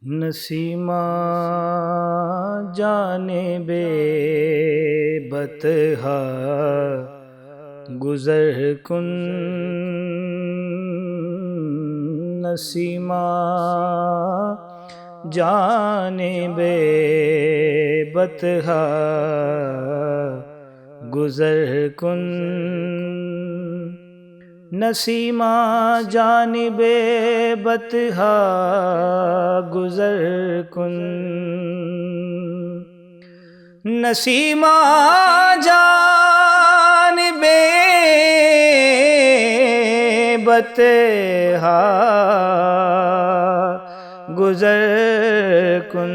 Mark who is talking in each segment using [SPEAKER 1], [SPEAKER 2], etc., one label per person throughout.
[SPEAKER 1] Nasima جانب بطحا گزر کن، نسیمہ جانب بطحا گزر کن، نسیمہ جانب بطحا گزر کن، نسیمہ جانب بطحا گزر کن،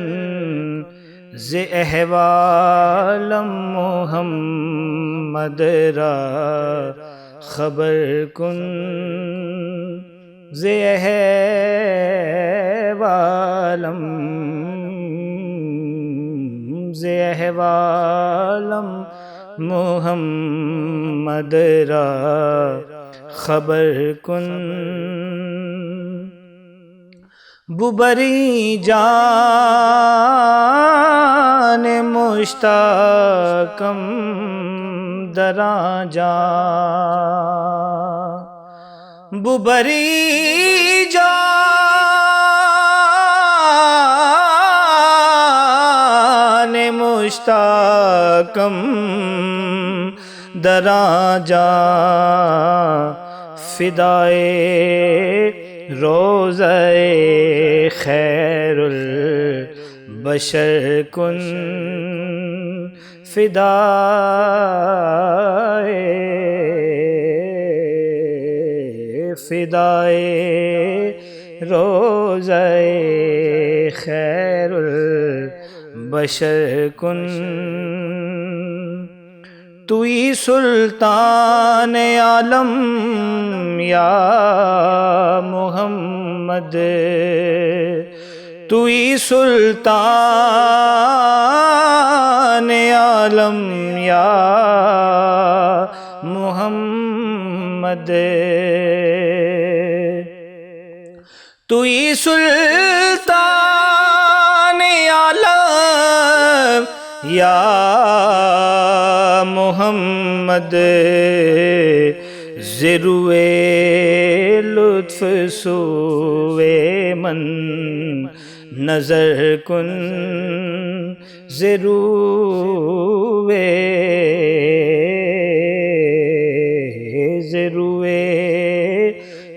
[SPEAKER 1] ز احوالم محمد را خبر کن، ز احوالم محمد را خبر کن، ببری جان مشتاقم دراں جان، ببری جان مشتاقم دراں جان، فدائے روضہ خیر البشر کن، فدائے روضہ خیر البشر کن، توئی سلطان عالم یا محمد، توئی سلطان عالم یا محمد، توئی سلطان عالم یا محمد، ز روئے لطف سوئے من نظر کن، ز روئے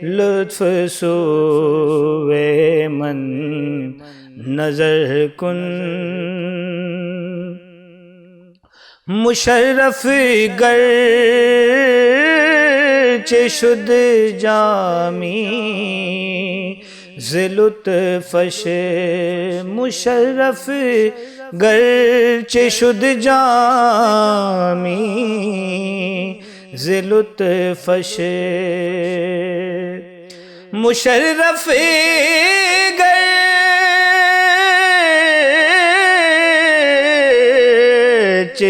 [SPEAKER 1] لطف سوئے من نظر کن، مشرف گرچہ شد جامی ز لطفش، مشرف گرچہ شد جامی ز لطفش، مشرف گرچہ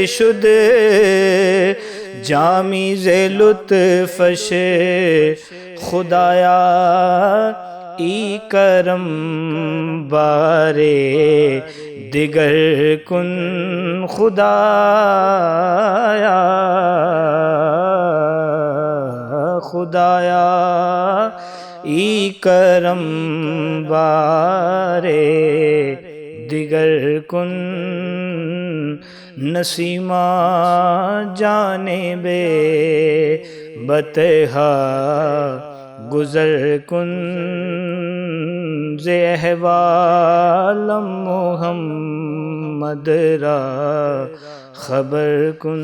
[SPEAKER 1] شد جامی ز لطفش، خدایا ای کرم بارے دیگر کن، خدایا ای کرم بارے دیگر کن، نسیمہ جانب بطحا گزر کن، ز احوالم محمد را خبر کن۔